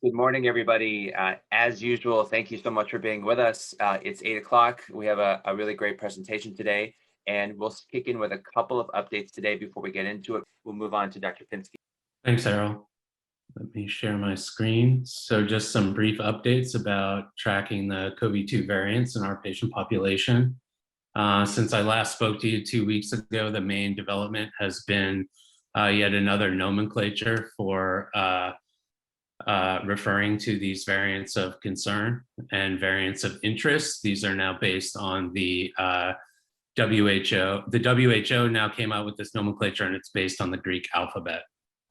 Good morning, everybody. As usual, thank you so much for being with us. It's 8 o'clock. We have a really great presentation today, and we'll kick in with a couple of updates today before we get into it. We'll move on to Dr. Pinsky. Thanks, Errol. Let me share my screen. So just some brief updates about tracking the COVID-2 variants in our patient population. Since I last spoke to you 2 weeks ago, the main development has been yet another nomenclature for referring to these variants of concern and variants of interest. These are now based on the WHO. The WHO now came out with this nomenclature, and it's based on the Greek alphabet.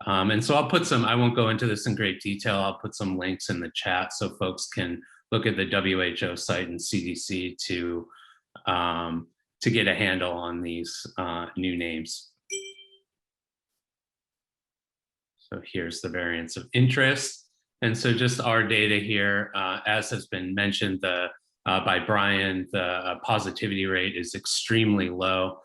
And so I'll put some, I won't go into this in great detail. I'll put some links in the chat so folks can look at the WHO site and CDC to get a handle on these new names. So here's the variants of interest. And so just our data here, as has been mentioned by Brian, the positivity rate is extremely low.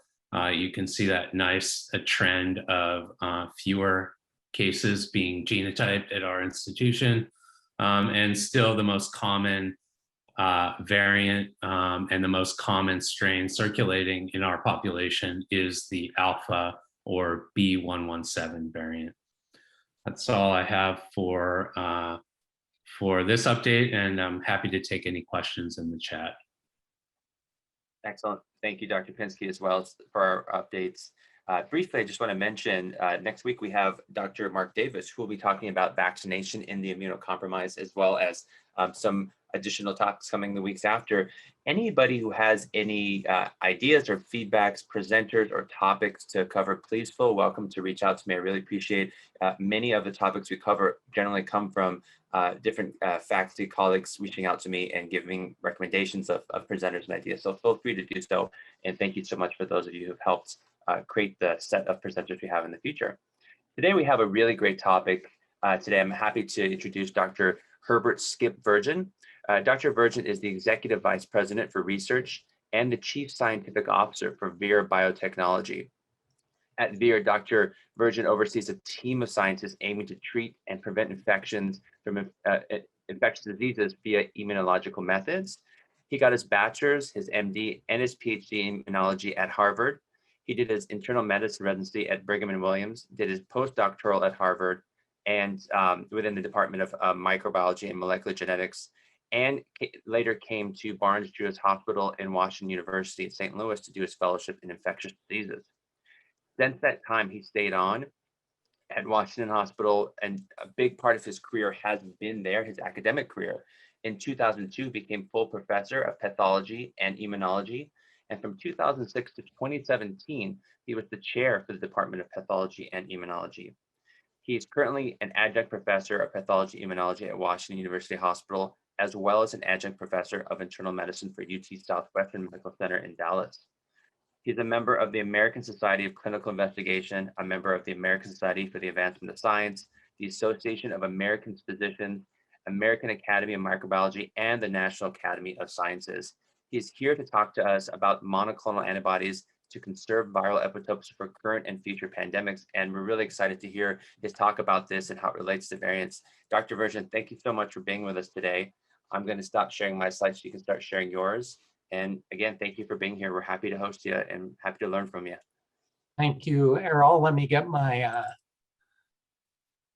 You can see that nice trend of fewer cases being genotyped at our institution. And still the most common variant and the most common strain circulating in our population is the alpha or B117 variant. That's all I have for this update, and I'm happy to take any questions in the chat. Excellent. Thank you, Dr. Pinsky, as well for our updates. Briefly, I just want to mention next week we have Dr. Mark Davis, who will be talking about vaccination in the immunocompromised, as well as some additional talks coming the weeks after. Anybody who has any ideas or feedbacks, presenters, or topics to cover, please feel welcome to reach out to me. I really appreciate many of the topics we cover generally come from different faculty colleagues reaching out to me and giving recommendations of presenters and ideas. So feel free to do so. And thank you so much for those of you who have helped create the set of presenters we have in the future. Today we have a really great topic. Today I'm happy to introduce Dr. Herbert Skip Virgin. Dr. Virgin is the Executive Vice President for Research and the Chief Scientific Officer for Vir Biotechnology. At Vir, Dr. Virgin oversees a team of scientists aiming to treat and prevent infections from infectious diseases via immunological methods. He got his bachelor's, his MD, and his PhD in immunology at Harvard. He did his internal medicine residency at Brigham and Williams, did his postdoctoral at Harvard, and within the Department of Microbiology and Molecular Genetics, and later came to Barnes-Jewish Hospital in Washington University in St. Louis to do his fellowship in infectious diseases. Since that time, he stayed on at Washington Hospital, and a big part of his career has been there, his academic career. In 2002, became full professor of pathology and immunology, and from 2006 to 2017, he was the chair for the Department of Pathology and Immunology. He is currently an adjunct professor of pathology immunology at Washington University Hospital, as well as an adjunct professor of internal medicine for UT Southwestern Medical Center in Dallas. He's a member of the American Society of Clinical Investigation, a member of the American Society for the Advancement of Science, the Association of American Physicians, American Academy of Microbiology, and the National Academy of Sciences. He's here to talk to us about monoclonal antibodies to conserve viral epitopes for current and future pandemics. And we're really excited to hear his talk about this and how it relates to variants. Dr. Virgin, thank you so much for being with us today. I'm going to stop sharing my slides so you can start sharing yours. And again, thank you for being here. We're happy to host you and happy to learn from you. Thank you, Errol. Let me get my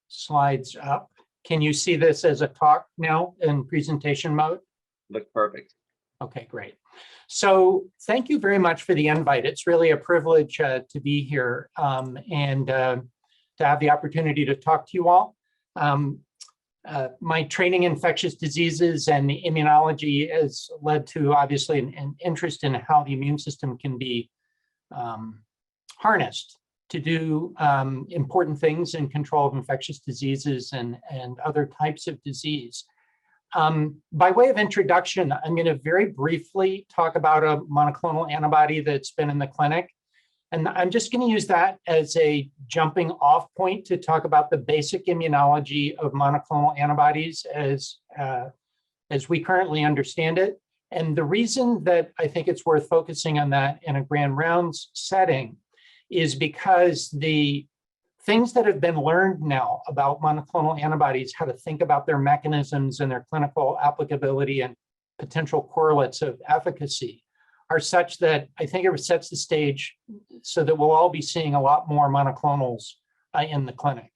slides up. Can you see this as a talk now in presentation mode? Look perfect. Okay, great. So thank you very much for the invite. It's really a privilege to be here and to have the opportunity to talk to you all. My training in infectious diseases and immunology has led to obviously an interest in how the immune system can be harnessed to do important things in control of infectious diseases and other types of disease. By way of introduction, I'm going to very briefly talk about a monoclonal antibody that's been in the clinic. And I'm just going to use that as a jumping off point to talk about the basic immunology of monoclonal antibodies as we currently understand it. And the reason that I think it's worth focusing on that in a grand rounds setting is because the things that have been learned now about monoclonal antibodies, how to think about their mechanisms and their clinical applicability and potential correlates of efficacy are such that I think it sets the stage so that we'll all be seeing a lot more monoclonals in the clinic,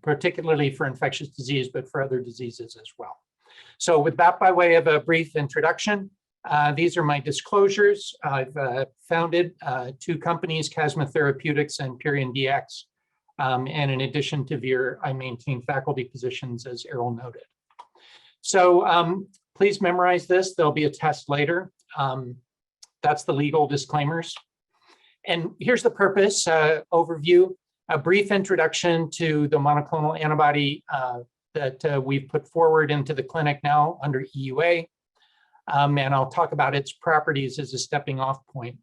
particularly for infectious disease, but for other diseases as well. So with that, by way of a brief introduction, these are my disclosures. I've founded 2 companies, Casma Therapeutics and Purion DX. And in addition to Vir, I maintain faculty positions, as Errol noted. So please memorize this. There'll be a test later. That's the legal disclaimers. And here's the purpose overview, a brief introduction to the monoclonal antibody that we've put forward into the clinic now under EUA. And I'll talk about its properties as a stepping off point.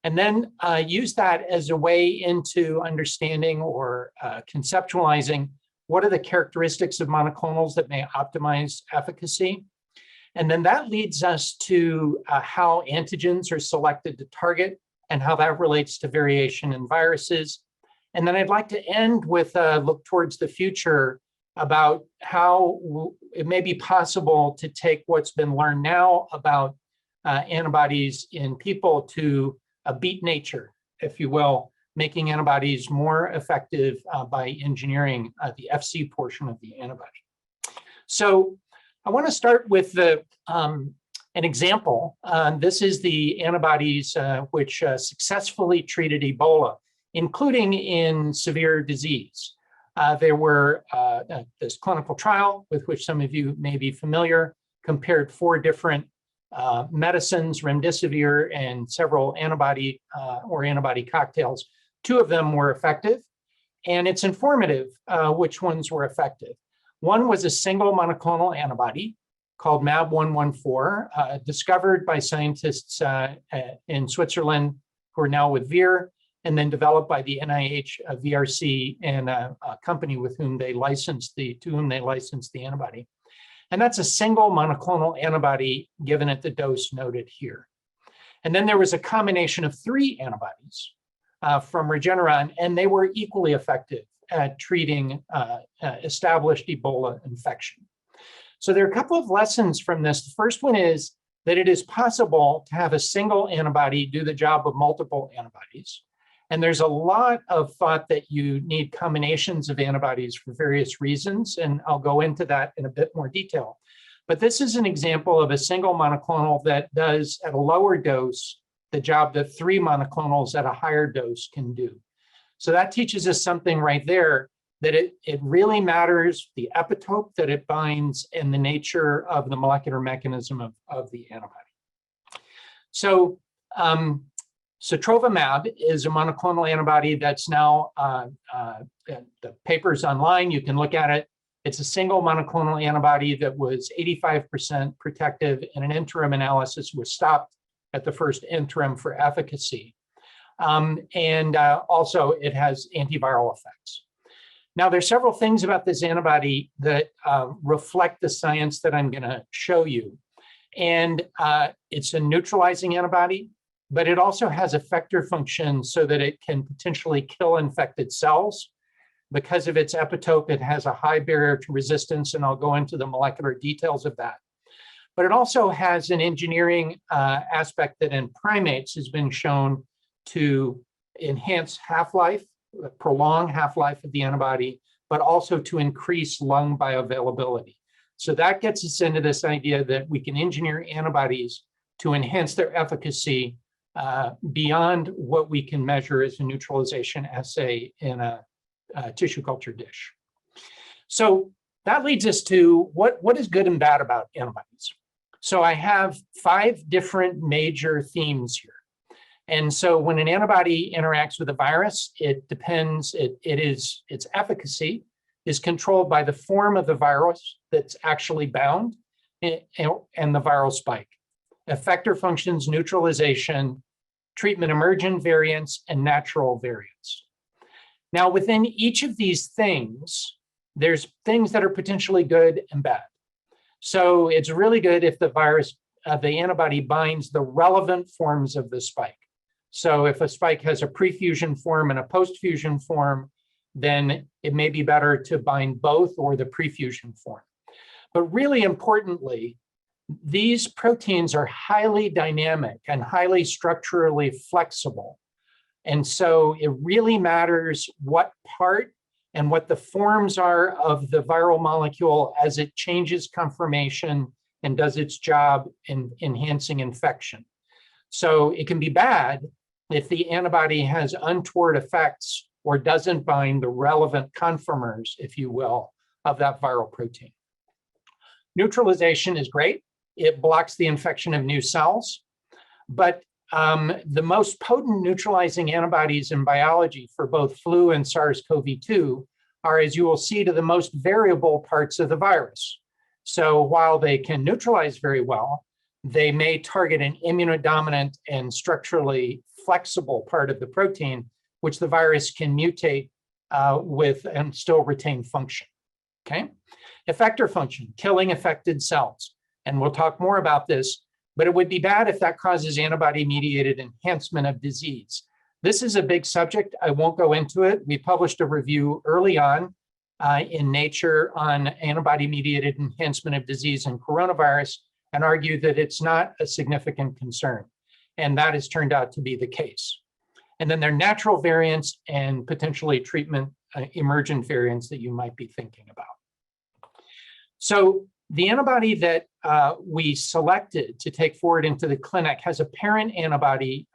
And then use that as a way into understanding or conceptualizing what are the characteristics of monoclonals that may optimize efficacy. And then that leads us to how antigens are selected to target and how that relates to variation in viruses. And then I'd like to end with a look towards the future about how it may be possible to take what's been learned now about antibodies in people to beat nature, if you will, making antibodies more effective by engineering the FC portion of the antibody. So I want to start with an example. This is the antibodies which successfully treated Ebola, including in severe disease. There were this clinical trial with which some of you may be familiar, compared 4 different medicines, remdesivir, and several antibody or antibody cocktails. 2 of them were effective, and it's informative which ones were effective. One was a single monoclonal antibody called MAB114, discovered by scientists in Switzerland who are now with Vir, and then developed by the NIH, VRC, and a company with whom they licensed to whom they licensed the antibody. And that's a single monoclonal antibody given at the dose noted here. And then there was a combination of 3 antibodies from Regeneron, and they were equally effective at treating established Ebola infection. So there are a couple of lessons from this. The first one is that it is possible to have a single antibody do the job of multiple antibodies. And there's a lot of thought that you need combinations of antibodies for various reasons, and I'll go into that in a bit more detail. But this is an example of a single monoclonal that does, at a lower dose, the job that 3 monoclonals at a higher dose can do. So that teaches us something right there, that it really matters the epitope that it binds and the nature of the molecular mechanism of the antibody. So, sotrovimab is a monoclonal antibody that's now, the paper's online, you can look at it. It's a single monoclonal antibody that was 85% protective, and an interim analysis was stopped at the first interim for efficacy. Also it has antiviral effects. Now there's several things about this antibody that reflect the science that I'm gonna show you. And it's a neutralizing antibody, but it also has effector function so that it can potentially kill infected cells. Because of its epitope, it has a high barrier to resistance, and I'll go into the molecular details of that. But it also has an engineering aspect that in primates has been shown to enhance half-life, prolong half-life of the antibody, but also to increase lung bioavailability. So that gets us into this idea that we can engineer antibodies to enhance their efficacy beyond what we can measure as a neutralization assay in a tissue culture dish. So that leads us to what is good and bad about antibodies. So I have 5 different major themes here. And so when an antibody interacts with a virus, it depends, its efficacy is controlled by the form of the virus that's actually bound and the viral spike. Effector functions, neutralization, treatment emergent variants, and natural variants. Now, within each of these things, there's things that are potentially good and bad. So it's really good if the virus, the antibody binds the relevant forms of the spike. So if a spike has a pre-fusion form and a post-fusion form, then it may be better to bind both or the prefusion form. But really importantly, these proteins are highly dynamic and highly structurally flexible. And so it really matters what part and what the forms are of the viral molecule as it changes conformation and does its job in enhancing infection. So it can be bad if the antibody has untoward effects or doesn't bind the relevant conformers, if you will, of that viral protein. Neutralization is great. It blocks the infection of new cells, but the most potent neutralizing antibodies in biology for both flu and SARS-CoV-2 are, as you will see, to the most variable parts of the virus. So while they can neutralize very well, they may target an immunodominant and structurally flexible part of the protein, which the virus can mutate with and still retain function. Okay? Effector function, killing affected cells. And we'll talk more about this, but it would be bad if that causes antibody-mediated enhancement of disease. This is a big subject. I won't go into it. We published a review early on in Nature on antibody-mediated enhancement of disease in coronavirus and argued that it's not a significant concern. And that has turned out to be the case. And then there are natural variants and potentially treatment emergent variants that you might be thinking about. So the antibody that we selected to take forward into the clinic has a parent antibody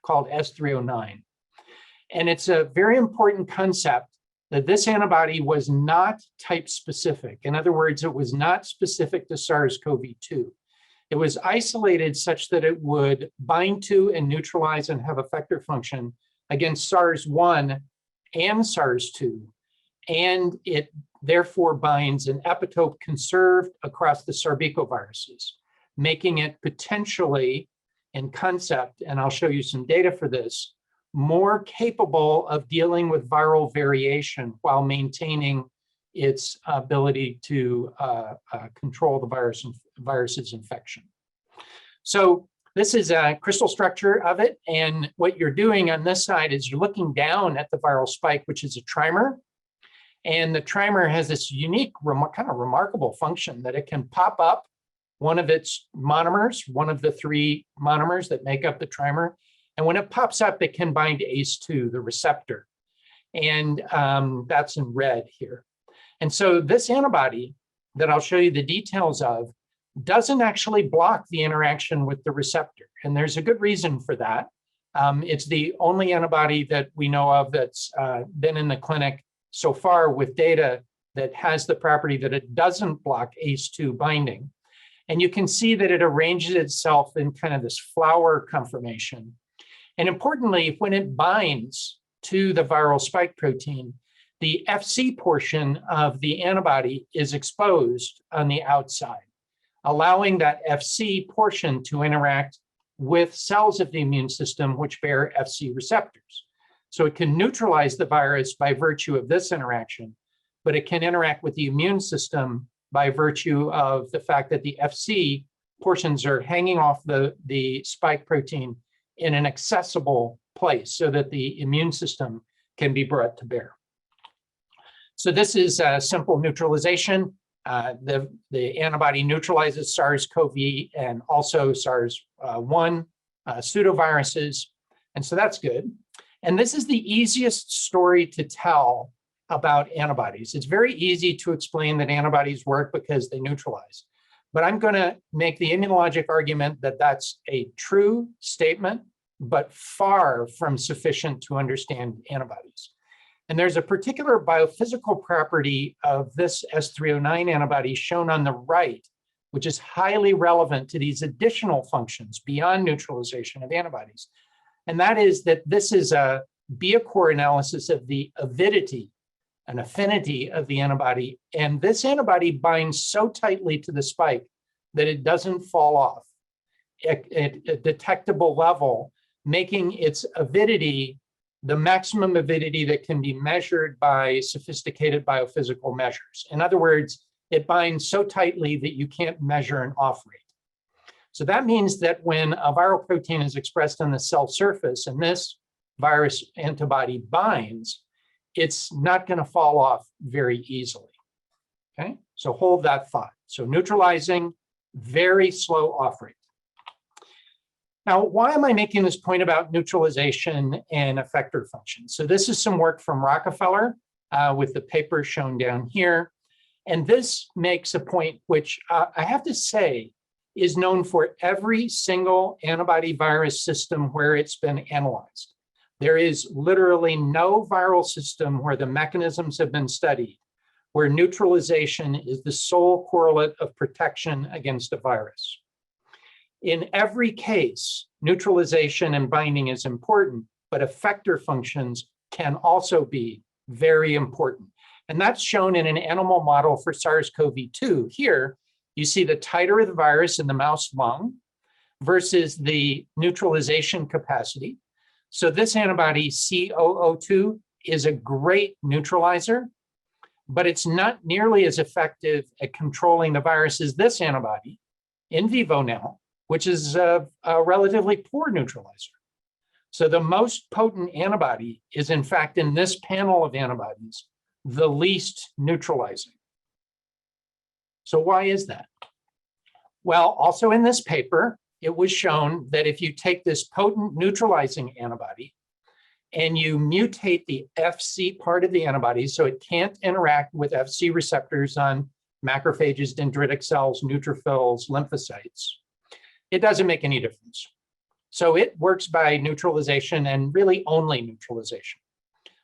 called S309. And it's a very important concept that this antibody was not type specific. In other words, it was not specific to SARS-CoV-2. It was isolated such that it would bind to and neutralize and have effector function against SARS-1 and SARS-2. And it therefore binds an epitope conserved across the sarbecoviruses, making it potentially, in concept, and I'll show you some data for this, more capable of dealing with viral variation while maintaining its ability to control the virus's infection. So this is a crystal structure of it. And what you're doing on this side is you're looking down at the viral spike, which is a trimer. And the trimer has this unique, kind of remarkable function that it can pop up one of its monomers, one of the 3 monomers that make up the trimer. And when it pops up, it can bind to ACE2, the receptor. And that's in red here. And so this antibody that I'll show you the details of doesn't actually block the interaction with the receptor. And there's a good reason for that. It's the only antibody that we know of that's been in the clinic so far with data that has the property that it doesn't block ACE2 binding. And you can see that it arranges itself in kind of this flower conformation. And importantly, when it binds to the viral spike protein, the FC portion of the antibody is exposed on the outside, allowing that FC portion to interact with cells of the immune system which bear FC receptors. So it can neutralize the virus by virtue of this interaction, but it can interact with the immune system by virtue of the fact that the FC portions are hanging off the spike protein in an accessible place so that the immune system can be brought to bear. So this is a simple neutralization. The antibody neutralizes SARS-CoV and also SARS-1 pseudoviruses. And so that's good. And this is the easiest story to tell about antibodies. It's very easy to explain that antibodies work because they neutralize. But I'm going to make the immunologic argument that that's a true statement, but far from sufficient to understand antibodies. And there's a particular biophysical property of this S309 antibody shown on the right, which is highly relevant to these additional functions beyond neutralization of antibodies. And that is that this is a Biocor analysis of the avidity, an affinity of the antibody. And this antibody binds so tightly to the spike that it doesn't fall off at a detectable level, making its avidity the maximum avidity that can be measured by sophisticated biophysical measures. In other words, it binds so tightly that you can't measure an off rate. So that means that when a viral protein is expressed on the cell surface and this virus antibody binds, it's not going to fall off very easily. Okay, so hold that thought. So neutralizing, very slow off rate. Now, why am I making this point about neutralization and effector functions? So this is some work from Rockefeller with the paper shown down here. And this makes a point which I have to say is known for every single antibody virus system where it's been analyzed. There is literally no viral system where the mechanisms have been studied where neutralization is the sole correlate of protection against a virus. In every case, neutralization and binding is important, but effector functions can also be very important. And that's shown in an animal model for SARS-CoV-2. Here, you see the titer of the virus in the mouse lung versus the neutralization capacity. So this antibody, C002, is a great neutralizer, but it's not nearly as effective at controlling the virus as this antibody in vivo now, which is a relatively poor neutralizer. So the most potent antibody is, in fact, in this panel of antibodies, the least neutralizing. So why is that? Well, also in this paper, it was shown that if you take this potent neutralizing antibody and you mutate the Fc part of the antibody so it can't interact with Fc receptors on macrophages, dendritic cells, neutrophils, lymphocytes, it doesn't make any difference. So it works by neutralization and really only neutralization.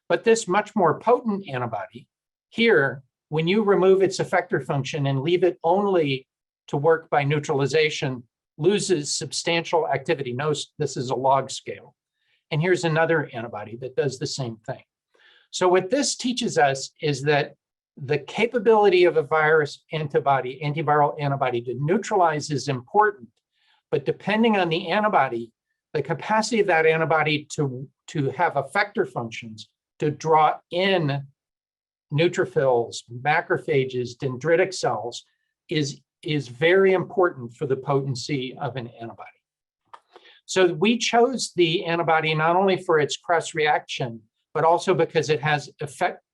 But this much more potent antibody here, when you remove its effector function and leave it only to work by neutralization, loses substantial activity. Notice this is a log scale. And here's another antibody that does the same thing. So what this teaches us is that the capability of a virus antibody, antiviral antibody to neutralize is important, but depending on the antibody, the capacity of that antibody to have effector functions, to draw in neutrophils, macrophages, dendritic cells is very important for the potency of an antibody. So we chose the antibody not only for its cross-reaction, but also because it has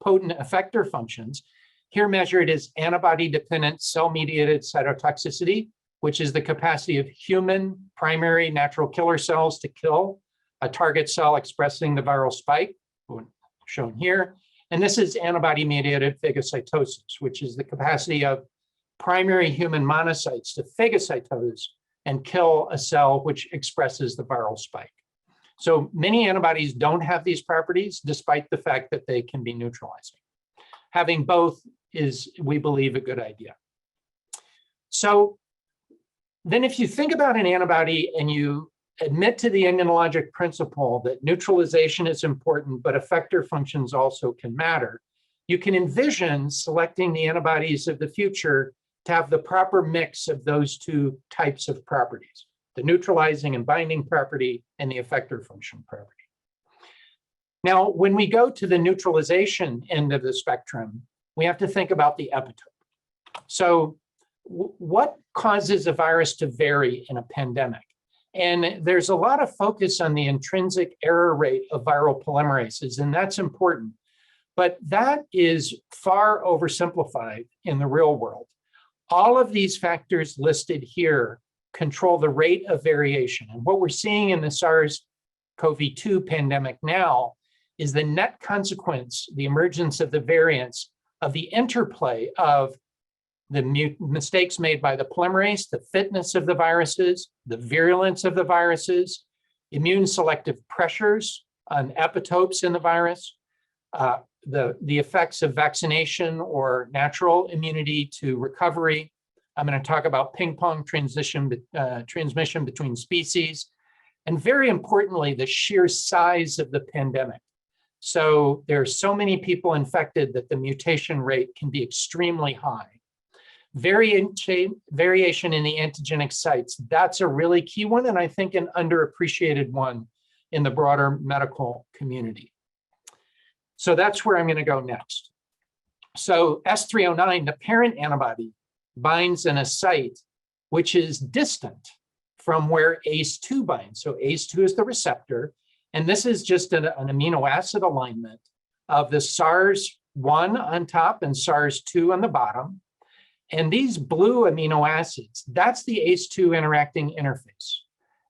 potent effector functions. Here measured is antibody-dependent cell-mediated cytotoxicity, which is the capacity of human primary natural killer cells to kill a target cell expressing the viral spike, shown here. And this is antibody-mediated phagocytosis, which is the capacity of primary human monocytes to phagocytose and kill a cell which expresses the viral spike. So many antibodies don't have these properties, despite the fact that they can be neutralizing. Having both is, we believe, a good idea. So then if you think about an antibody and you admit to the immunologic principle that neutralization is important, but effector functions also can matter, you can envision selecting the antibodies of the future to have the proper mix of those two types of properties, the neutralizing and binding property and the effector function property. Now, when we go to the neutralization end of the spectrum, we have to think about the epitope. So what causes a virus to vary in a pandemic? And there's a lot of focus on the intrinsic error rate of viral polymerases, and that's important. But that is far oversimplified in the real world. All of these factors listed here control the rate of variation. And what we're seeing in the SARS-CoV-2 pandemic now is the net consequence, the emergence of the variants, of the interplay of the mistakes made by the polymerase, the fitness of the viruses, the virulence of the viruses, immune selective pressures on epitopes in the virus, the effects of vaccination or natural immunity to recovery. I'm going to talk about ping pong transmission between species, and very importantly, the sheer size of the pandemic. So there are so many people infected that the mutation rate can be extremely high. Variation in the antigenic sites, that's a really key one, and I think an underappreciated one in the broader medical community. So that's where I'm going to go next. So S309, the parent antibody, binds in a site which is distant from where ACE2 binds. So ACE2 is the receptor, and this is just an amino acid alignment of the SARS-1 on top and SARS-2 on the bottom. And these blue amino acids, that's the ACE2 interacting interface.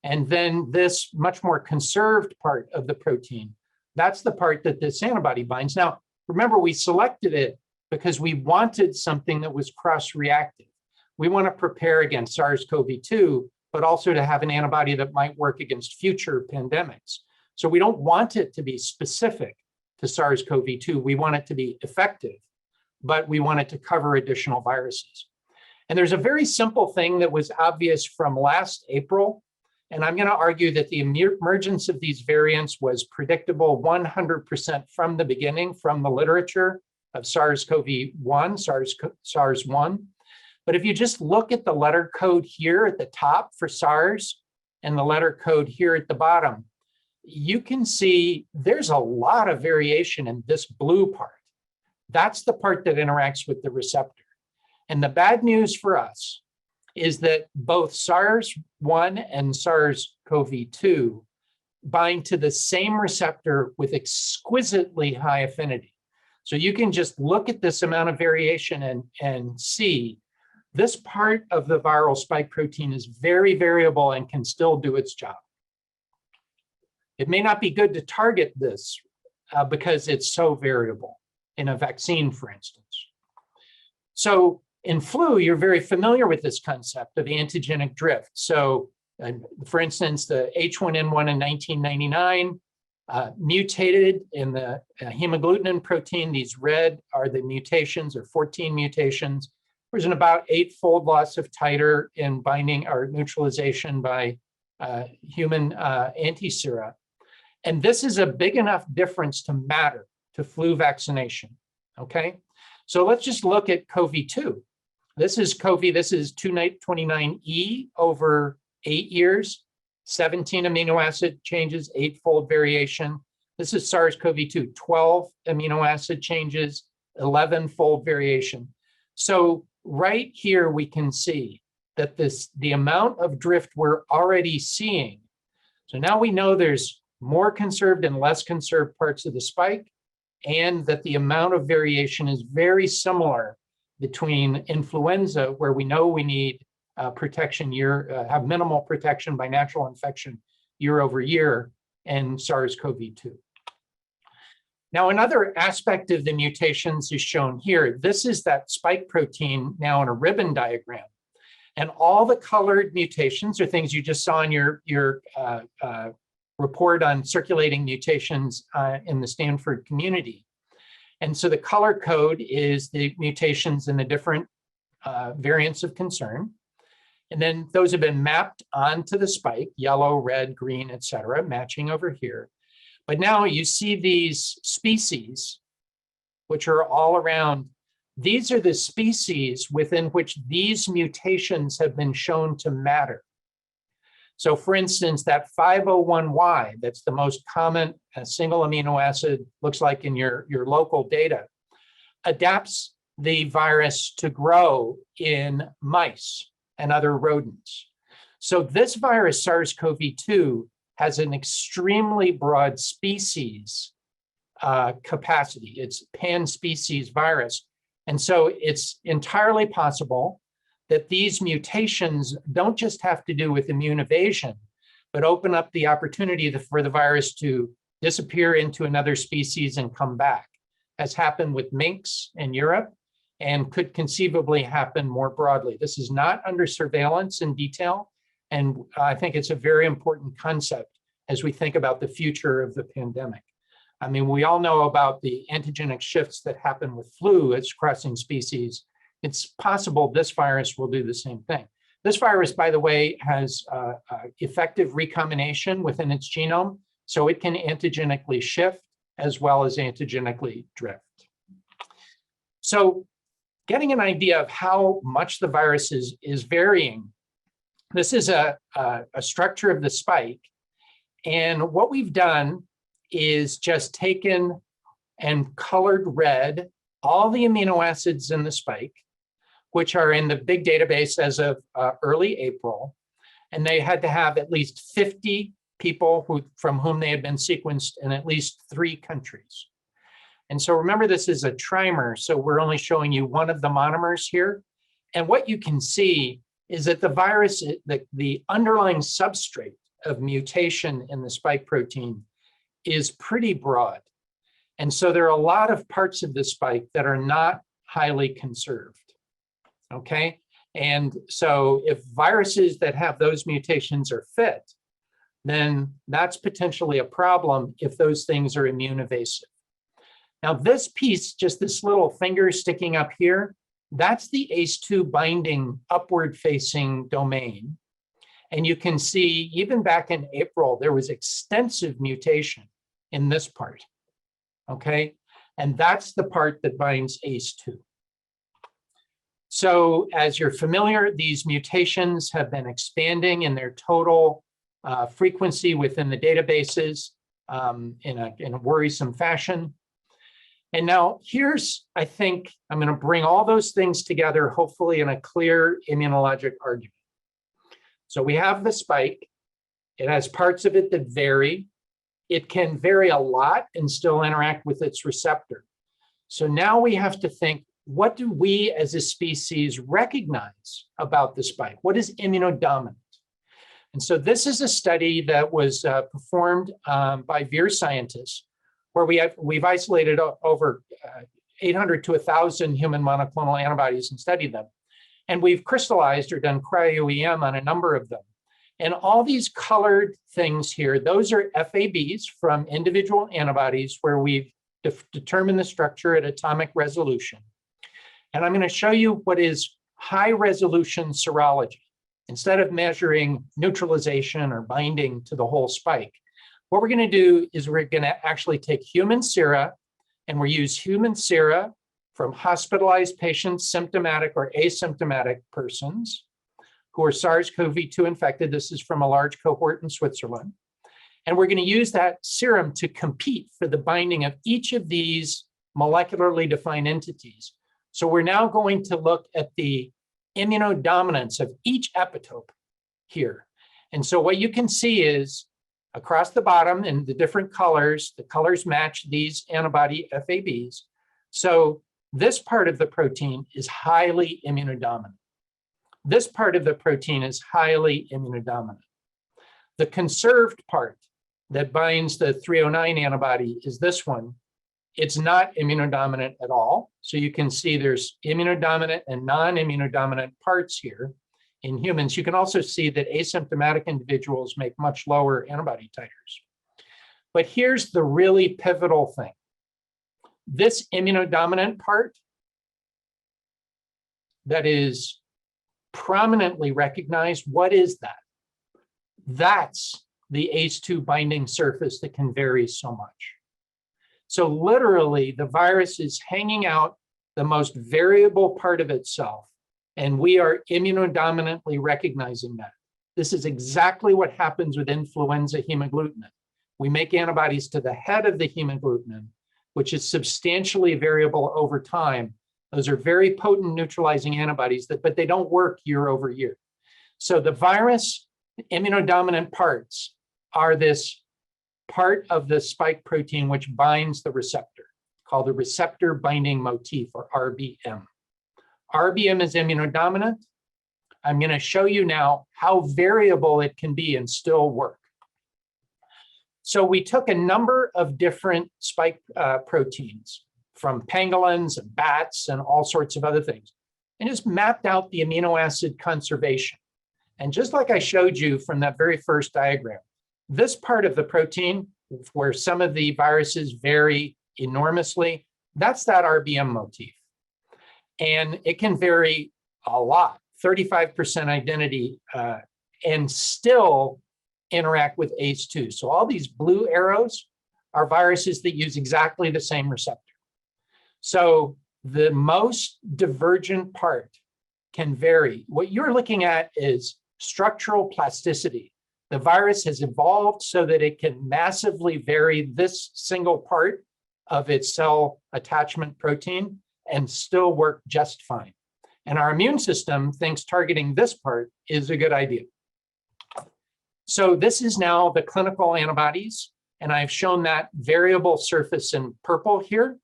And then this much more conserved part of the protein, that's the part that this antibody binds. Now, remember, we selected it because we wanted something that was cross-reactive. We want to prepare against SARS-CoV-2, but also to have an antibody that might work against future pandemics. So we don't want it to be specific to SARS-CoV-2. We want it to be effective, but we want it to cover additional viruses. And there's a very simple thing that was obvious from last April. And I'm going to argue that the emergence of these variants was predictable 100% from the beginning, from the literature of SARS-CoV-1, SARS-1. But if you just look at the letter code here at the top for SARS and the letter code here at the bottom, you can see there's a lot of variation in this blue part. That's the part that interacts with the receptor. And the bad news for us is that both SARS-1 and SARS-CoV-2 bind to the same receptor with exquisitely high affinity. So you can just look at this amount of variation and see this part of the viral spike protein is very variable and can still do its job. It may not be good to target this because it's so variable in a vaccine, for instance. So in flu, you're very familiar with this concept of antigenic drift. So for instance, the H1N1 in 1999 mutated in the hemagglutinin protein. These red are the mutations, or 14 mutations. There's an about 8-fold loss of titer in binding or neutralization by human antisera. And this is a big enough difference to matter to flu vaccination, okay? So let's just look at CoV-2. This is CoV, this is 229E over 8 years, 17 amino acid changes, 8-fold variation. This is SARS-CoV-2, 12 amino acid changes, 11-fold variation. So right here, we can see that the amount of drift we're already seeing. So now we know there's more conserved and less conserved parts of the spike, and that the amount of variation is very similar between influenza, where we know we need protection have minimal protection by natural infection year over year, and SARS-CoV-2. Now, another aspect of the mutations is shown here. This is that spike protein now in a ribbon diagram. And all the colored mutations are things you just saw in your report on circulating mutations in the Stanford community. And so the color code is the mutations in the different variants of concern. And then those have been mapped onto the spike, yellow, red, green, et cetera, matching over here. But now you see these species, which are all around. These are the species within which these mutations have been shown to matter. So for instance, that 501Y, that's the most common single amino acid, looks like in your local data, adapts the virus to grow in mice and other rodents. So this virus, SARS-CoV-2, has an extremely broad species capacity. It's pan-species virus. And so it's entirely possible that these mutations don't just have to do with immune evasion, but open up the opportunity for the virus to disappear into another species and come back, as happened with minks in Europe and could conceivably happen more broadly. This is not under surveillance in detail, and I think it's a very important concept as we think about the future of the pandemic. I mean, we all know about the antigenic shifts that happen with flu as crossing species. It's possible this virus will do the same thing. This virus, by the way, has effective recombination within its genome, so it can antigenically shift as well as antigenically drift. So getting an idea of how much the virus is varying, this is a structure of the spike. And what we've done is just taken and colored red all the amino acids in the spike, which are in the big database as of early April. And they had to have at least 50 people from whom they had been sequenced in at least 3 countries. And so remember, this is a trimer, so we're only showing you one of the monomers here. And what you can see is that the virus, the underlying substrate of mutation in the spike protein is pretty broad. And so there are a lot of parts of the spike that are not highly conserved, okay? And so if viruses that have those mutations are fit, then that's potentially a problem if those things are immune evasive. Now this piece, just this little finger sticking up here, that's the ACE2 binding upward facing domain. And you can see even back in April, there was extensive mutation in this part, okay? And that's the part that binds ACE2. So as you're familiar, these mutations have been expanding in their total frequency within the databases in a worrisome fashion. And now here's, I think, I'm going to bring all those things together, hopefully in a clear immunologic argument. So we have the spike. It has parts of it that vary. It can vary a lot and still interact with its receptor. So now we have to think, what do we as a species recognize about the spike? What is immunodominant? And so this is a study that was performed by Vir scientists, where we've isolated over 800 to 1,000 human monoclonal antibodies and studied them. And we've crystallized or done cryo-EM on a number of them. And all these colored things here, those are FABs from individual antibodies where we've determined the structure at atomic resolution. And I'm going to show you what is high resolution serology. Instead of measuring neutralization or binding to the whole spike, what we're going to do is we're going to actually take human sera, and we use human sera from hospitalized patients, symptomatic or asymptomatic persons who are SARS-CoV-2 infected. This is from a large cohort in Switzerland. And we're going to use that serum to compete for the binding of each of these molecularly defined entities. So we're now going to look at the immunodominance of each epitope here. And so what you can see is across the bottom in the different colors, the colors match these antibody FABs. So this part of the protein is highly immunodominant. This part of the protein is highly immunodominant. The conserved part that binds the 309 antibody is this one. It's not immunodominant at all. So you can see there's immunodominant and non-immunodominant parts here. In humans, you can also see that asymptomatic individuals make much lower antibody titers. But here's the really pivotal thing. This immunodominant part that is prominently recognized, what is that? That's the ACE2 binding surface that can vary so much. So literally, the virus is hanging out the most variable part of itself, and we are immunodominantly recognizing that. This is exactly what happens with influenza hemagglutinin. We make antibodies to the head of the hemagglutinin, which is substantially variable over time. Those are very potent neutralizing antibodies, but they don't work year over year. So the virus immunodominant parts are this part of the spike protein which binds the receptor, called the receptor binding motif, or RBM. RBM is immunodominant. I'm going to show you now how variable it can be and still work. So we took a number of different spike proteins from pangolins and bats and all sorts of other things, and just mapped out the amino acid conservation. And just like I showed you from that very first diagram, this part of the protein where some of the viruses vary enormously, that's that RBM motif. And it can vary a lot, 35% identity, and still interact with ACE2. So all these blue arrows are viruses that use exactly the same receptor. So the most divergent part can vary. What you're looking at is structural plasticity. The virus has evolved so that it can massively vary this single part of its cell attachment protein and still work just fine. And our immune system thinks targeting this part is a good idea. So this is now the clinical antibodies, and I've shown that variable surface in purple here.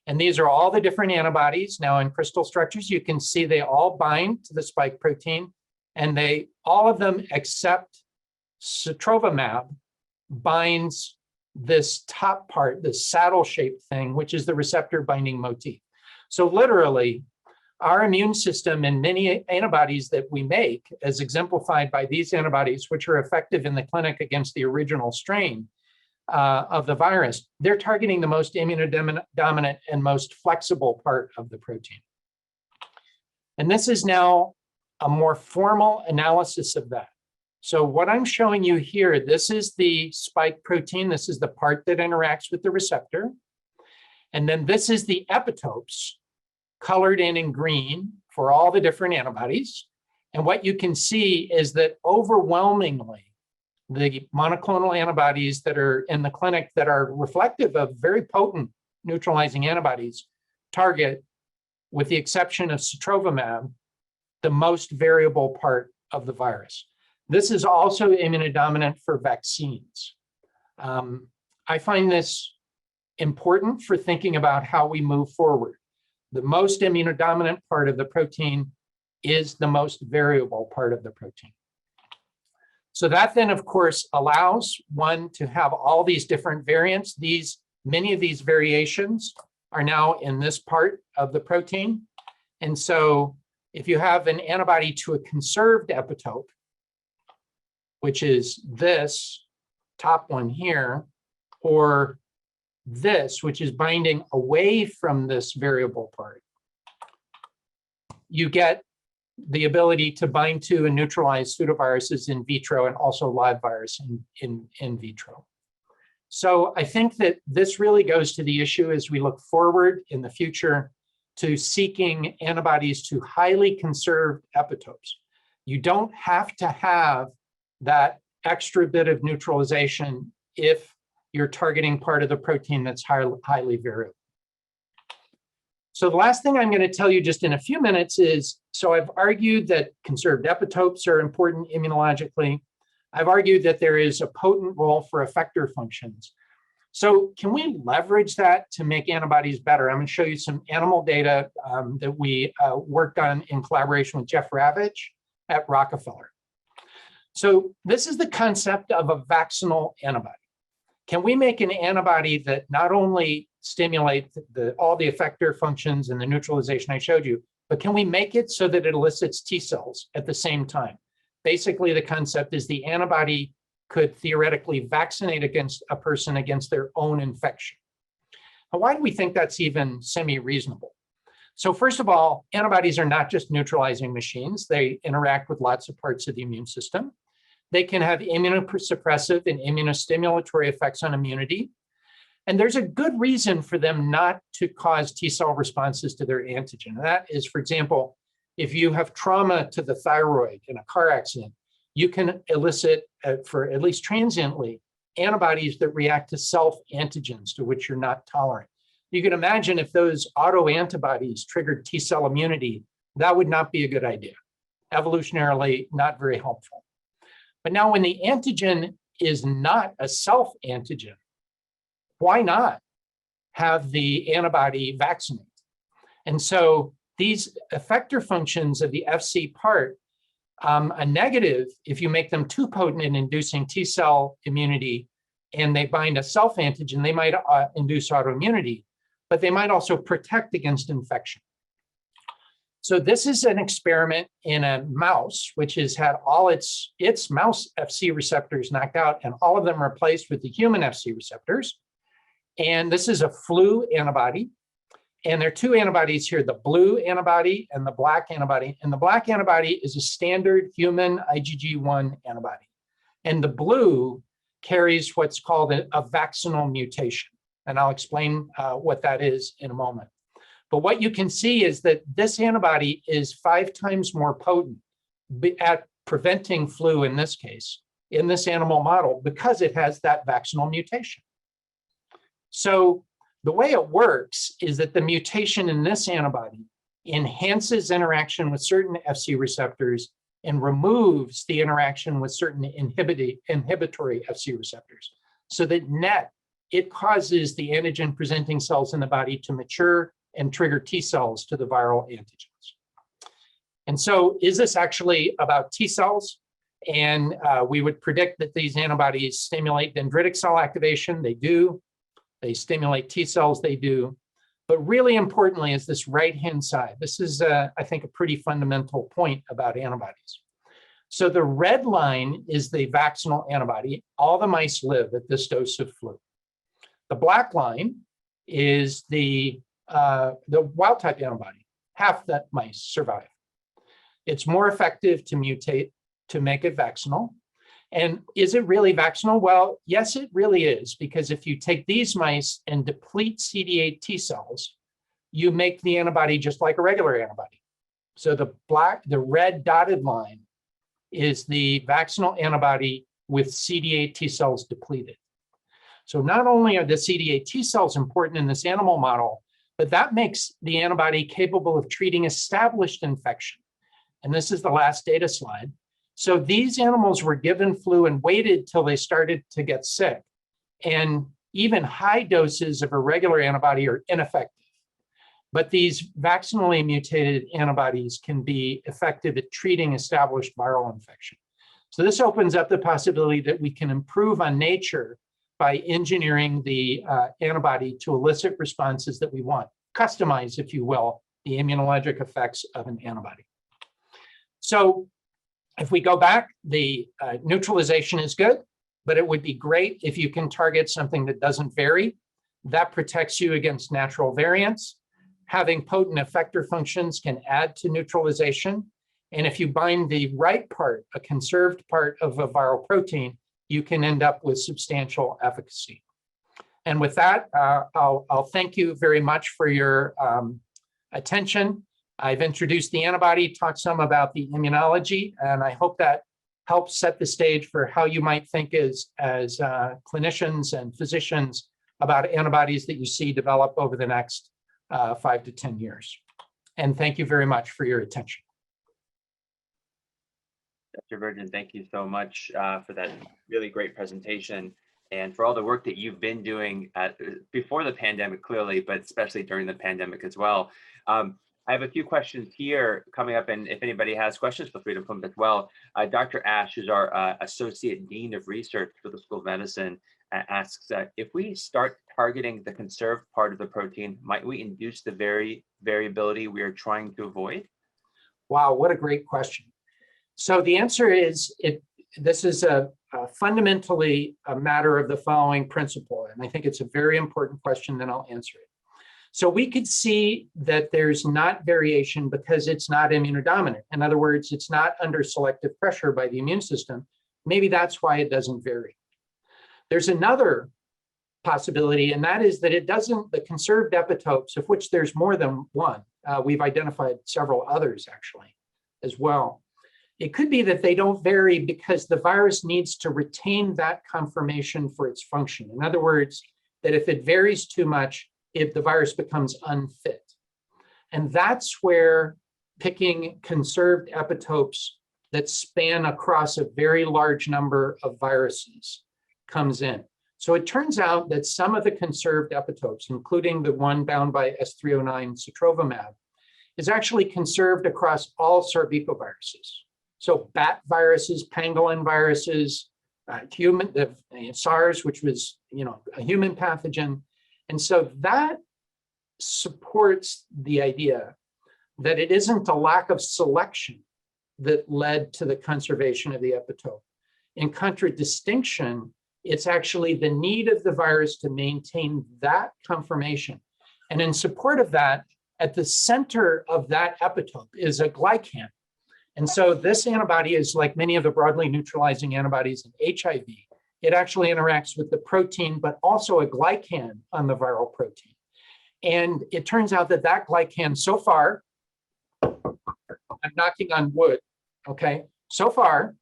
And these are all the different antibodies. Now in crystal structures, you can see they all bind to the spike protein, and all of them except sotrovimab binds this top part, this saddle-shaped thing, which is the receptor binding motif. So literally, our immune system and many antibodies that we make, as exemplified by these antibodies, which are effective in the clinic against the original strain of the virus, they're targeting the most immunodominant and most flexible part of the protein. And this is now a more formal analysis of that. So what I'm showing you here, this is the spike protein. This is the part that interacts with the receptor. And then this is the epitopes, colored in green for all the different antibodies. And what you can see is that overwhelmingly, the monoclonal antibodies that are in the clinic that are reflective of very potent neutralizing antibodies target, with the exception of sotrovimab, the most variable part of the virus. This is also immunodominant for vaccines. I find this important for thinking about how we move forward. The most immunodominant part of the protein is the most variable part of the protein. So that then, of course, allows one to have all these different variants. Many of these variations are now in this part of the protein. And so if you have an antibody to a conserved epitope, which is this top one here, or this, which is binding away from this variable part, you get the ability to bind to and neutralize pseudoviruses in vitro and also live virus in vitro. So I think that this really goes to the issue as we look forward in the future to seeking antibodies to highly conserved epitopes. You don't have to have that extra bit of neutralization if you're targeting part of the protein that's highly variable. So the last thing I'm going to tell you just in a few minutes is, so I've argued that conserved epitopes are important immunologically. I've argued that there is a potent role for effector functions. So can we leverage that to make antibodies better? I'm going to show you some animal data that we worked on in collaboration with Jeff Ravitch at Rockefeller. So this is the concept of a vaccinal antibody. Can we make an antibody that not only stimulates all the effector functions and the neutralization I showed you, but can we make it so that it elicits T cells at the same time? Basically, the concept is the antibody could theoretically vaccinate against a person against their own infection. Now, why do we think that's even semi-reasonable? So first of all, antibodies are not just neutralizing machines. They interact with lots of parts of the immune system. They can have immunosuppressive and immunostimulatory effects on immunity. And there's a good reason for them not to cause T cell responses to their antigen. And that is, for example, if you have trauma to the thyroid in a car accident, you can elicit, for at least transiently, antibodies that react to self-antigens to which you're not tolerant. You can imagine if those autoantibodies triggered T cell immunity, that would not be a good idea. Evolutionarily, not very helpful. But now when the antigen is not a self-antigen, why not have the antibody vaccinate? And so these effector functions of the FC part, a negative, if you make them too potent in inducing T cell immunity and they bind a self-antigen, they might induce autoimmunity, but they might also protect against infection. So this is an experiment in a mouse, which has had all its mouse FC receptors knocked out and all of them replaced with the human FC receptors. And this is a flu antibody. And there are two antibodies here, the blue antibody and the black antibody. And the black antibody is a standard human IgG1 antibody. And the blue carries what's called a vaccinal mutation. And I'll explain what that is in a moment. But what you can see is that this antibody is 5 times more potent at preventing flu in this case, in this animal model, because it has that vaccinal mutation. So the way it works is that the mutation in this antibody enhances interaction with certain FC receptors and removes the interaction with certain inhibitory FC receptors. So that net, it causes the antigen presenting cells in the body to mature and trigger T cells to the viral antigens. And so is this actually about T cells? And we would predict that these antibodies stimulate dendritic cell activation. They do. They stimulate T cells. They do. But really importantly is this right-hand side. This is, I think, a pretty fundamental point about antibodies. So the red line is the vaccinal antibody. All the mice live at this dose of flu. The black line is the wild type antibody. Half the mice survive. It's more effective to mutate to make it vaccinal. And is it really vaccinal? Well, yes, it really is, because if you take these mice and deplete CD8 T cells, you make the antibody just like a regular antibody. So the red dotted line is the vaccinal antibody with CD8 T cells depleted. So not only are the CD8 T cells important in this animal model, but that makes the antibody capable of treating established infection. And this is the last data slide. So these animals were given flu and waited till they started to get sick. And even high doses of a regular antibody are ineffective. But these vaccinally mutated antibodies can be effective at treating established viral infection. So this opens up the possibility that we can improve on nature by engineering the antibody to elicit responses that we want, customize, if you will, the immunologic effects of an antibody. So if we go back, the neutralization is good, but it would be great if you can target something that doesn't vary. That protects you against natural variants. Having potent effector functions can add to neutralization. And if you bind the right part, a conserved part of a viral protein, you can end up with substantial efficacy. And with that, I'll thank you very much for your attention. I've introduced the antibody, talked some about the immunology, and I hope that helps set the stage for how you might think as clinicians and physicians about antibodies that you see develop over the next 5 to 10 years. And thank you very much for your attention. Dr. Virgin, thank you so much for that really great presentation and for all the work that you've been doing before the pandemic, clearly, but especially during the pandemic as well. I have a few questions here coming up, and if anybody has questions, feel free to put them as well. Dr. Ash, who's our Associate Dean of Research for the School of Medicine, asks, if we start targeting the conserved part of the protein, might we induce the variability we are trying to avoid? Wow, what a great question. So the answer is, this is fundamentally a matter of the following principle, and I think it's a very important question, then I'll answer it. So we could see that there's not variation because it's not immunodominant. In other words, it's not under selective pressure by the immune system. Maybe that's why it doesn't vary. There's another possibility, and that is that it doesn't, the conserved epitopes, of which there's more than one, we've identified several others actually as well. It could be that they don't vary because the virus needs to retain that conformation for its function. In other words, that if it varies too much, if the virus becomes unfit. And that's where picking conserved epitopes that span across a very large number of viruses comes in. So it turns out that some of the conserved epitopes, including the one bound by S309 sotrovimab, is actually conserved across all sarbecoviruses. So bat viruses, pangolin viruses, SARS, which was a human pathogen. And so that supports the idea that it isn't a lack of selection that led to the conservation of the epitope. In contradistinction, it's actually the need of the virus to maintain that conformation. And in support of that, at the center of that epitope is a glycan. And so this antibody is like many of the broadly neutralizing antibodies in HIV. It actually interacts with the protein, but also a glycan on the viral protein. And it turns out that that glycan, so far, I'm knocking on wood, okay? So far,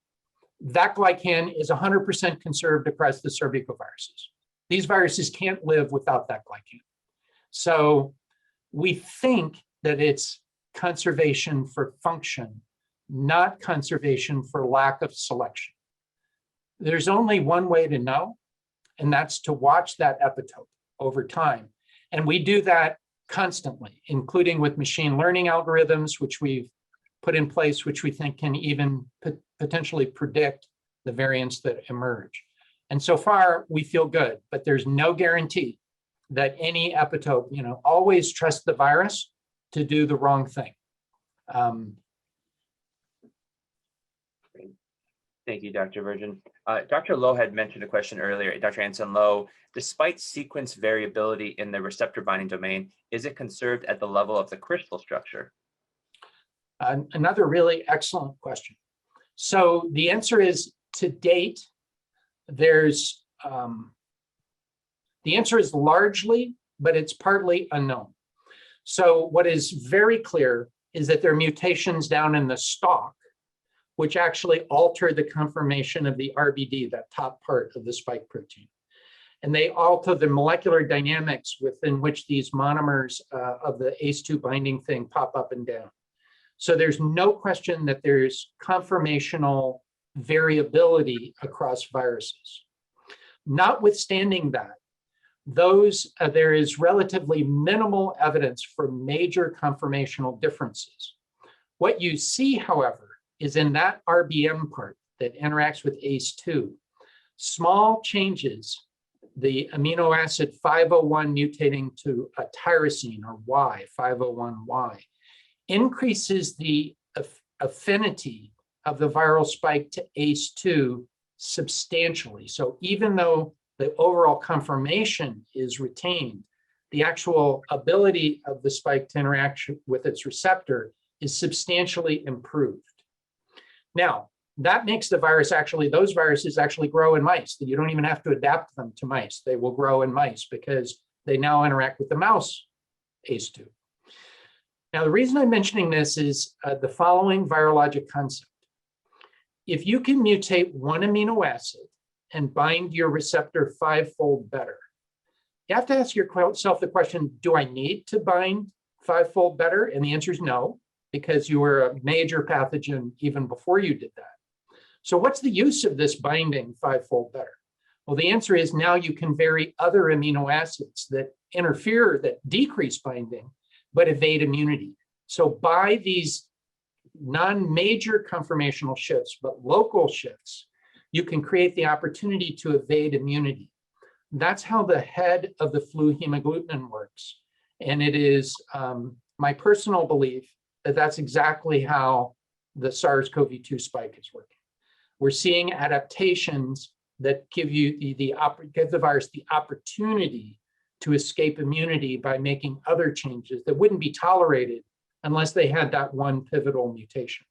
that glycan is 100% conserved across the sarbecoviruses. These viruses can't live without that glycan. So we think that it's conservation for function, not conservation for lack of selection. There's only one way to know, and that's to watch that epitope over time. And we do that constantly, including with machine learning algorithms, which we've put in place, which we think can even potentially predict the variants that emerge. And so far, we feel good, but there's no guarantee that any epitope, always trust the virus to do the wrong thing. Thank you, Dr. Virgin. Dr. Lowe had mentioned a question earlier, Dr. Anson Lowe, despite sequence variability in the receptor binding domain, is it conserved at the level of the crystal structure? Another really excellent question. So the answer is, to date, the answer is largely, but it's partly unknown. So what is very clear is that there are mutations down in the stalk, which actually alter the conformation of the RBD, that top part of the spike protein. And they alter the molecular dynamics within which these monomers of the ACE2 binding thing pop up and down. So there's no question that there's conformational variability across viruses. Notwithstanding that, there is relatively minimal evidence for major conformational differences. What you see, however, is in that RBM part that interacts with ACE2, small changes, the amino acid 501 mutating to a tyrosine, or Y, 501Y, increases the affinity of the viral spike to ACE2 substantially. So even though the overall conformation is retained, the actual ability of the spike to interact with its receptor is substantially improved. Now, that makes those viruses actually grow in mice. You don't even have to adapt them to mice. They will grow in mice because they now interact with the mouse ACE2. Now, the reason I'm mentioning this is the following virologic concept. If you can mutate one amino acid and bind your receptor 5-fold better, you have to ask yourself the question, do I need to bind 5-fold better? And the answer is no, because you were a major pathogen even before you did that. So what's the use of this binding 5-fold better? Well, the answer is now you can vary other amino acids that interfere, that decrease binding, but evade immunity. So by these non-major conformational shifts, but local shifts, you can create the opportunity to evade immunity. That's how the head of the flu hemagglutinin works. And it is my personal belief that that's exactly how the SARS-CoV-2 spike is working. We're seeing adaptations that give you give the virus the opportunity to escape immunity by making other changes that wouldn't be tolerated unless they had that one pivotal mutation.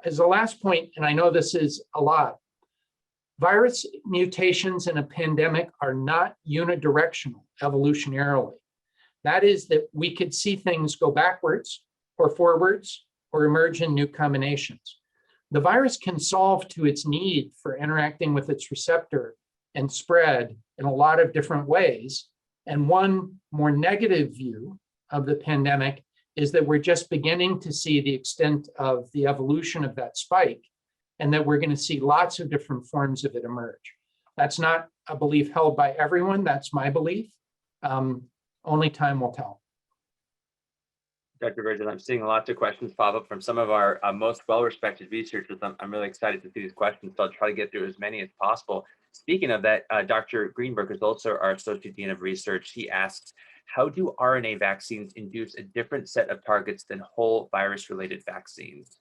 As a last point, and I know this is a lot, virus mutations in a pandemic are not unidirectional evolutionarily. That is that we could see things go backwards or forwards or emerge in new combinations. The virus can solve to its need for interacting with its receptor and spread in a lot of different ways. And one more negative view of the pandemic is that we're just beginning to see the extent of the evolution of that spike, and that we're going to see lots of different forms of it emerge. That's not a belief held by everyone. That's my belief. Only time will tell. Dr. Virgin, I'm seeing lots of questions pop up from some of our most well-respected researchers. I'm really excited to see these questions, so I'll try to get through as many as possible. Speaking of that, Dr. Greenberg is also our Associate Dean of Research. He asks, how do RNA vaccines induce a different set of targets than whole virus-related vaccines?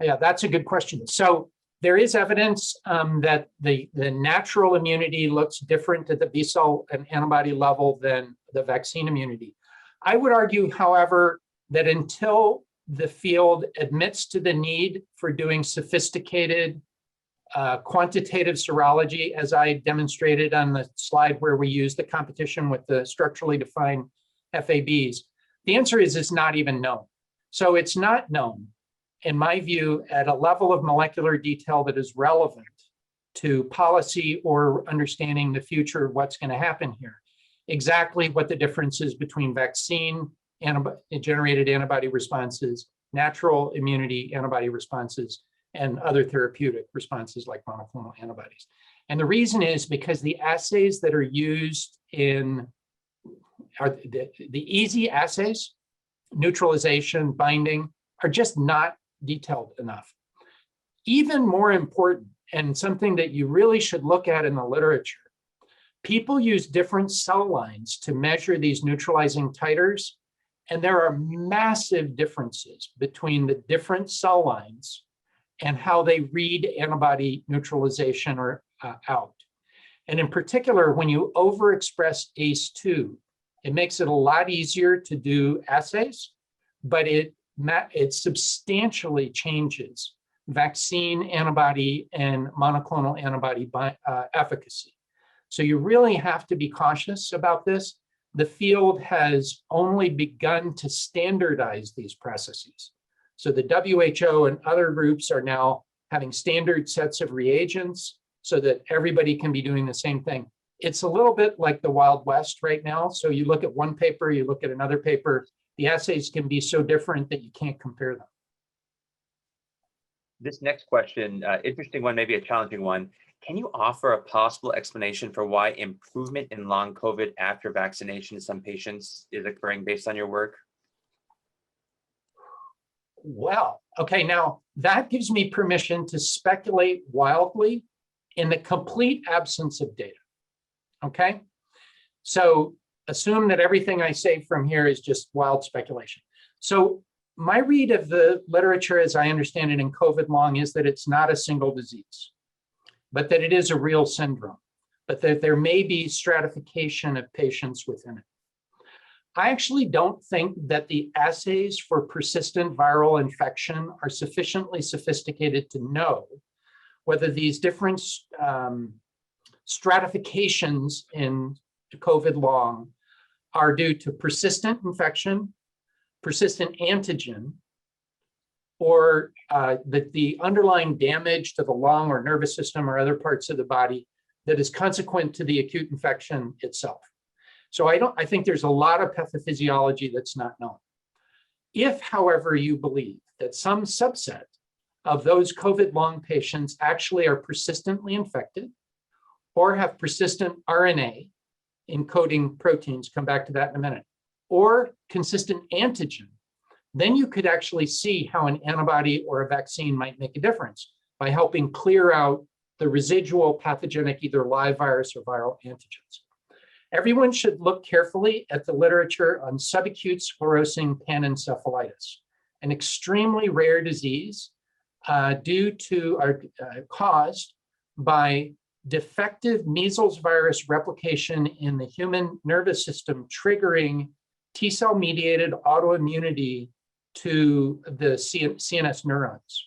Yeah, that's a good question. So there is evidence that the natural immunity looks different at the B cell and antibody level than the vaccine immunity. I would argue, however, that until the field admits to the need for doing sophisticated quantitative serology, as I demonstrated on the slide where we use the competition with the structurally defined FABs, the answer is it's not even known. So it's not known, in my view, at a level of molecular detail that is relevant to policy or understanding the future of what's going to happen here, exactly what the difference is between vaccine generated antibody responses, natural immunity antibody responses, and other therapeutic responses like monoclonal antibodies. And the reason is because the assays that are used are the easy assays, neutralization, binding, are just not detailed enough. Even more important, and something that you really should look at in the literature, people use different cell lines to measure these neutralizing titers, and there are massive differences between the different cell lines and how they read antibody neutralization out. And in particular, when you overexpress ACE2, it makes it a lot easier to do assays, but it substantially changes vaccine antibody and monoclonal antibody efficacy. So you really have to be cautious about this. The field has only begun to standardize these processes. So the WHO and other groups are now having standard sets of reagents so that everybody can be doing the same thing. It's a little bit like the Wild West right now. So you look at one paper, you look at another paper, the assays can be so different that you can't compare them. This next question, interesting one, maybe a challenging one. Can you offer a possible explanation for why improvement in long COVID after vaccination in some patients is occurring based on your work? Well, okay, now that gives me permission to speculate wildly in the complete absence of data, okay? So assume that everything I say from here is just wild speculation. So my read of the literature, as I understand it in COVID long, is that it's not a single disease, but that it is a real syndrome, but that there may be stratification of patients within it. I actually don't think that the assays for persistent viral infection are sufficiently sophisticated to know whether these different stratifications in COVID long are due to persistent infection, persistent antigen, or that the underlying damage to the lung or nervous system or other parts of the body that is consequent to the acute infection itself. So I think there's a lot of pathophysiology that's not known. If, however, you believe that some subset of those COVID long patients actually are persistently infected or have persistent RNA encoding proteins, come back to that in a minute, or consistent antigen, then you could actually see how an antibody or a vaccine might make a difference by helping clear out the residual pathogenic, either live virus or viral antigens. Everyone should look carefully at the literature on subacute sclerosing panencephalitis, an extremely rare disease caused by defective measles virus replication in the human nervous system, triggering T-cell mediated autoimmunity to the CNS neurons.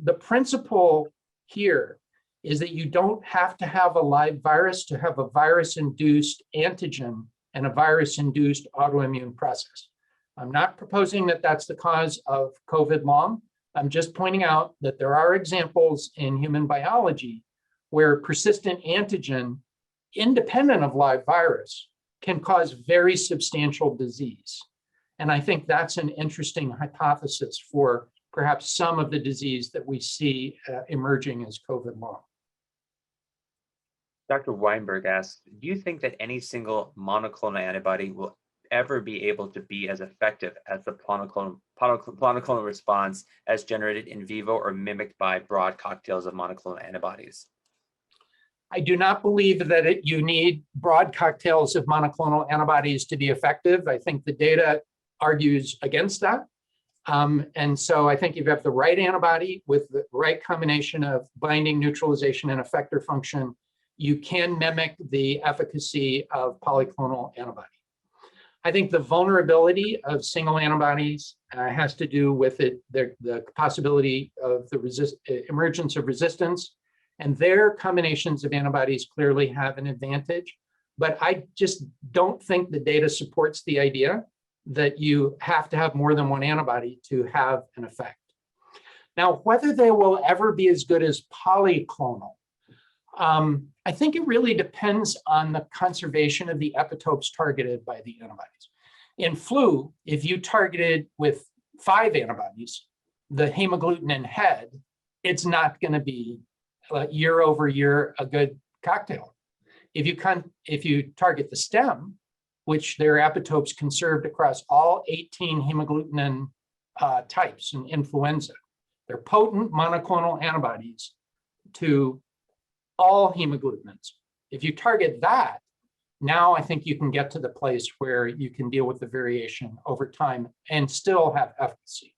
The principle here is that you don't have to have a live virus to have a virus-induced antigen and a virus-induced autoimmune process. I'm not proposing that that's the cause of COVID long. I'm just pointing out that there are examples in human biology where persistent antigen, independent of live virus, can cause very substantial disease. And I think that's an interesting hypothesis for perhaps some of the disease that we see emerging as COVID long. Dr. Weinberg asks, do you think that any single monoclonal antibody will ever be able to be as effective as the monoclonal response as generated in vivo or mimicked by broad cocktails of monoclonal antibodies? I do not believe that you need broad cocktails of monoclonal antibodies to be effective. I think the data argues against that. And so I think if you have the right antibody with the right combination of binding, neutralization, and effector function, you can mimic the efficacy of polyclonal antibody. I think the vulnerability of single antibodies has to do with the possibility of the emergence of resistance, and their combinations of antibodies clearly have an advantage. But I just don't think the data supports the idea that you have to have more than one antibody to have an effect. Now, whether they will ever be as good as polyclonal, I think it really depends on the conservation of the epitopes targeted by the antibodies. In flu, if you targeted with 5 antibodies, the hemagglutinin head, it's not going to be year over year a good cocktail. If you target the stem, which there are epitopes conserved across all 18 hemagglutinin types in influenza, they're potent monoclonal antibodies to all hemagglutinins. If you target that, now I think you can get to the place where you can deal with the variation over time and still have efficacy.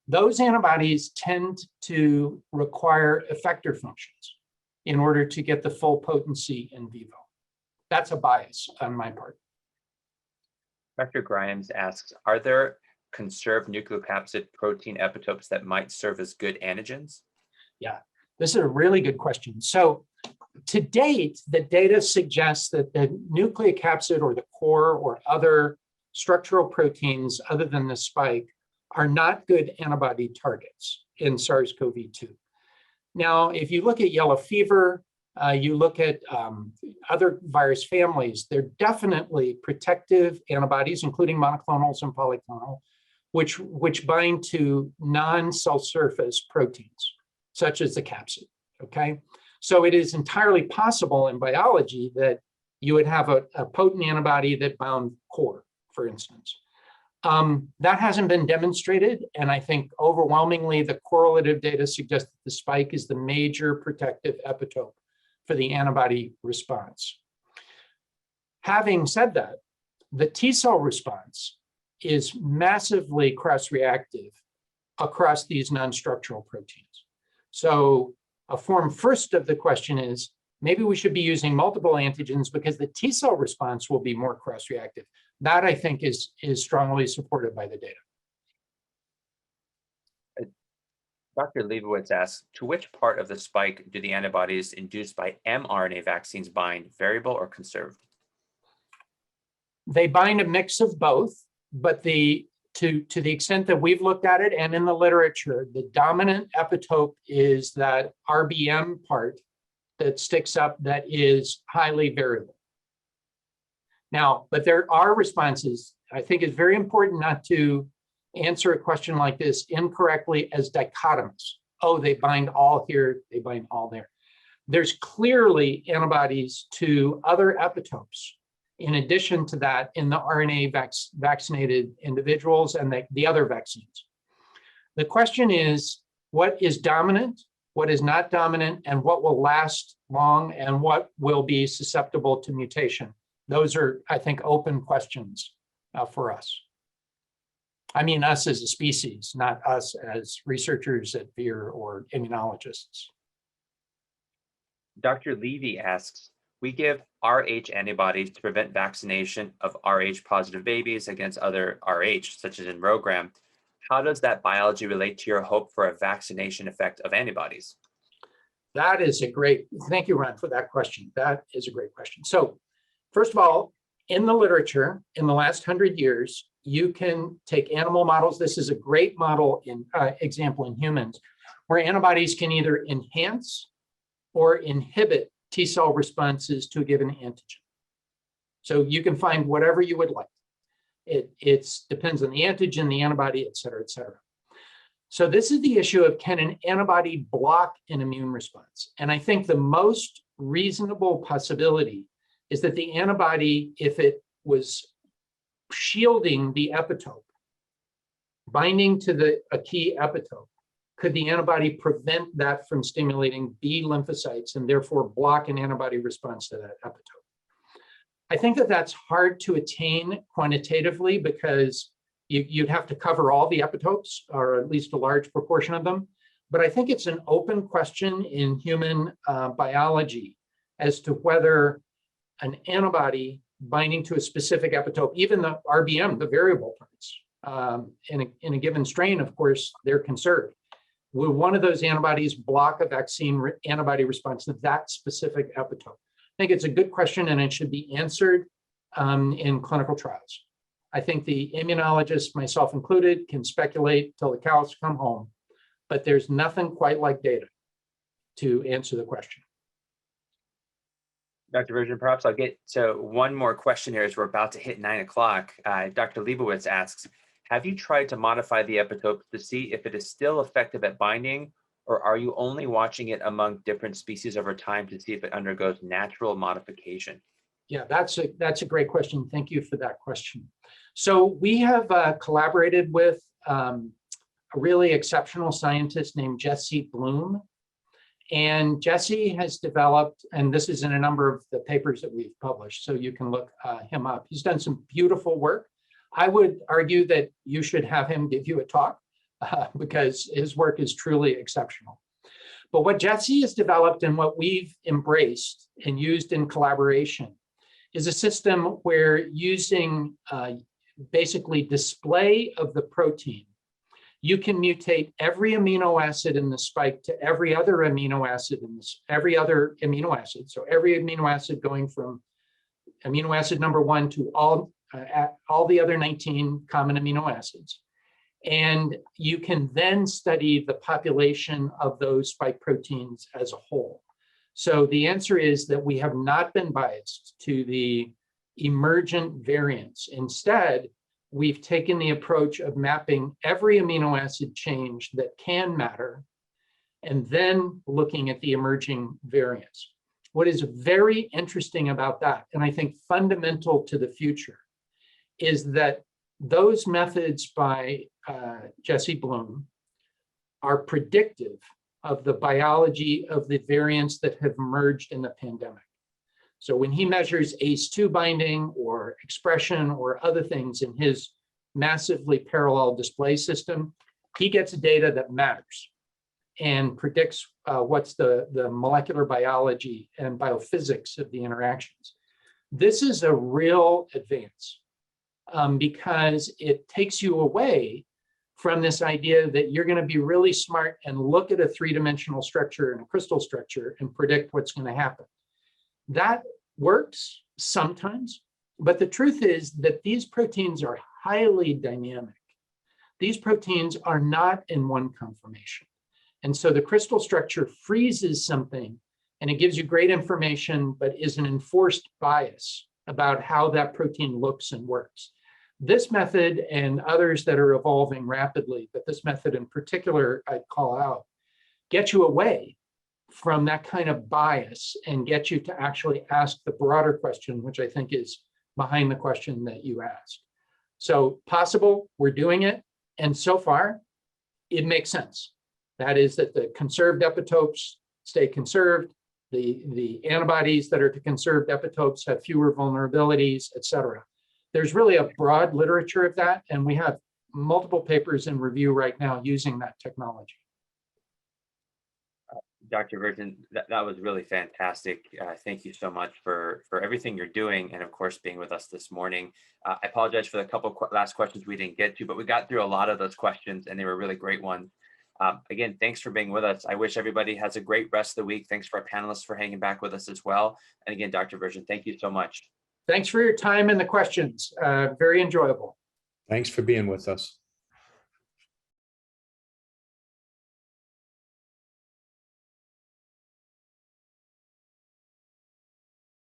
Those antibodies tend to require effector functions in order to get the full potency in vivo. That's a bias on my part. Dr. Grimes asks, are there conserved nucleocapsid protein epitopes that might serve as good antigens? Yeah, this is a really good question. So to date, the data suggests that the nucleocapsid or the core or other structural proteins other than the spike are not good antibody targets in SARS-CoV-2. Now, if you look at yellow fever, you look at other virus families, they're definitely protective antibodies, including monoclonals and polyclonal, which bind to non-cell surface proteins, such as the capsid, okay? So it is entirely possible in biology that you would have a potent antibody that bound core, for instance. That hasn't been demonstrated, and I think overwhelmingly the correlative data suggests that the spike is the major protective epitope for the antibody response. Having said that, the T cell response is massively cross-reactive across these non-structural proteins. So a form first of the question is, maybe we should be using multiple antigens because the T cell response will be more cross-reactive. That I think is strongly supported by the data. Dr. Leibowitz asks, to which part of the spike do the antibodies induced by mRNA vaccines bind, variable or conserved? They bind a mix of both, but to the extent that we've looked at it and in the literature, the dominant epitope is that RBM part that sticks up that is highly variable. Now, but there are responses. I think it's very important not to answer a question like this incorrectly as dichotomous. Oh, they bind all here, they bind all there. There's clearly antibodies to other epitopes in addition to that in the RNA vaccinated individuals and the other vaccines. The question is, what is dominant, what is not dominant, and what will last long, and what will be susceptible to mutation? Those are, I think, open questions for us. I mean us as a species, not us as researchers at VIR or immunologists. Dr. Levy asks, we give Rh antibodies to prevent vaccination of Rh positive babies against other Rh, such as in Rogram. How does that biology relate to your hope for a vaccination effect of antibodies? That is a great, thank you, Ron, for that question. That is a great question. So first of all, in the literature, in the last 100 years, you can take animal models. This is a great model example in humans, where antibodies can either enhance or inhibit T cell responses to a given antigen. So you can find whatever you would like. It depends on the antigen, the antibody, et cetera, et cetera. So this is the issue of, can an antibody block an immune response? And I think the most reasonable possibility is that the antibody, if it was shielding the epitope, binding to a key epitope, could the antibody prevent that from stimulating B lymphocytes and therefore block an antibody response to that epitope? I think that that's hard to attain quantitatively because you'd have to cover all the epitopes, or at least a large proportion of them. But I think it's an open question in human biology as to whether an antibody binding to a specific epitope, even the RBM, the variable parts, in a given strain, of course, they're conserved. Will one of those antibodies block a vaccine antibody response to that specific epitope? I think it's a good question, and it should be answered in clinical trials. I think the immunologists, myself included, can speculate till the cows come home, but there's nothing quite like data to answer the question. Dr. Virgin, perhaps I'll get to one more question here as we're about to hit 9 o'clock. Dr. Leibowitz asks, have you tried to modify the epitope to see if it is still effective at binding, or are you only watching it among different species over time to see if it undergoes natural modification? Yeah, that's a great question. Thank you for that question. So we have collaborated with a really exceptional scientist named Jesse Bloom. And Jesse has developed, and this is in a number of the papers that we've published, so you can look him up. He's done some beautiful work. I would argue that you should have him give you a talk because his work is truly exceptional. But what Jesse has developed and what we've embraced and used in collaboration is a system where using basically display of the protein, you can mutate every amino acid in the spike to every other amino acid in this, every other amino acid. So every amino acid going from amino acid number 1 to all the other 19 common amino acids. And you can then study the population of those spike proteins as a whole. So the answer is that we have not been biased to the emergent variants. Instead, we've taken the approach of mapping every amino acid change that can matter, and then looking at the emerging variants. What is very interesting about that, and I think fundamental to the future, is that those methods by Jesse Bloom are predictive of the biology of the variants that have emerged in the pandemic. So when he measures ACE2 binding or expression or other things in his massively parallel display system, he gets data that matters and predicts what's the molecular biology and biophysics of the interactions. This is a real advance because it takes you away from this idea that you're going to be really smart and look at a three-dimensional structure and a crystal structure and predict what's going to happen. That works sometimes, but the truth is that these proteins are highly dynamic. These proteins are not in one conformation. And so the crystal structure freezes something and it gives you great information, but is an enforced bias about how that protein looks and works. This method and others that are evolving rapidly, but this method in particular I'd call out, get you away from that kind of bias and get you to actually ask the broader question, which I think is behind the question that you asked. So possible, we're doing it. And so far, it makes sense. That is that the conserved epitopes stay conserved. The antibodies that are to conserved epitopes have fewer vulnerabilities, et cetera. There's really a broad literature of that, and we have multiple papers in review right now using that technology. Dr. Virgin, that was really fantastic. Thank you so much for everything you're doing, and of course, being with us this morning. I apologize for the couple last questions we didn't get to, but we got through a lot of those questions, and they were really great ones. Again, thanks for being with us. I wish everybody has a great rest of the week. Thanks for our panelists for hanging back with us as well. And again, Dr. Virgin, thank you so much. Thanks for your time and the questions. Very enjoyable. Thanks for being with us.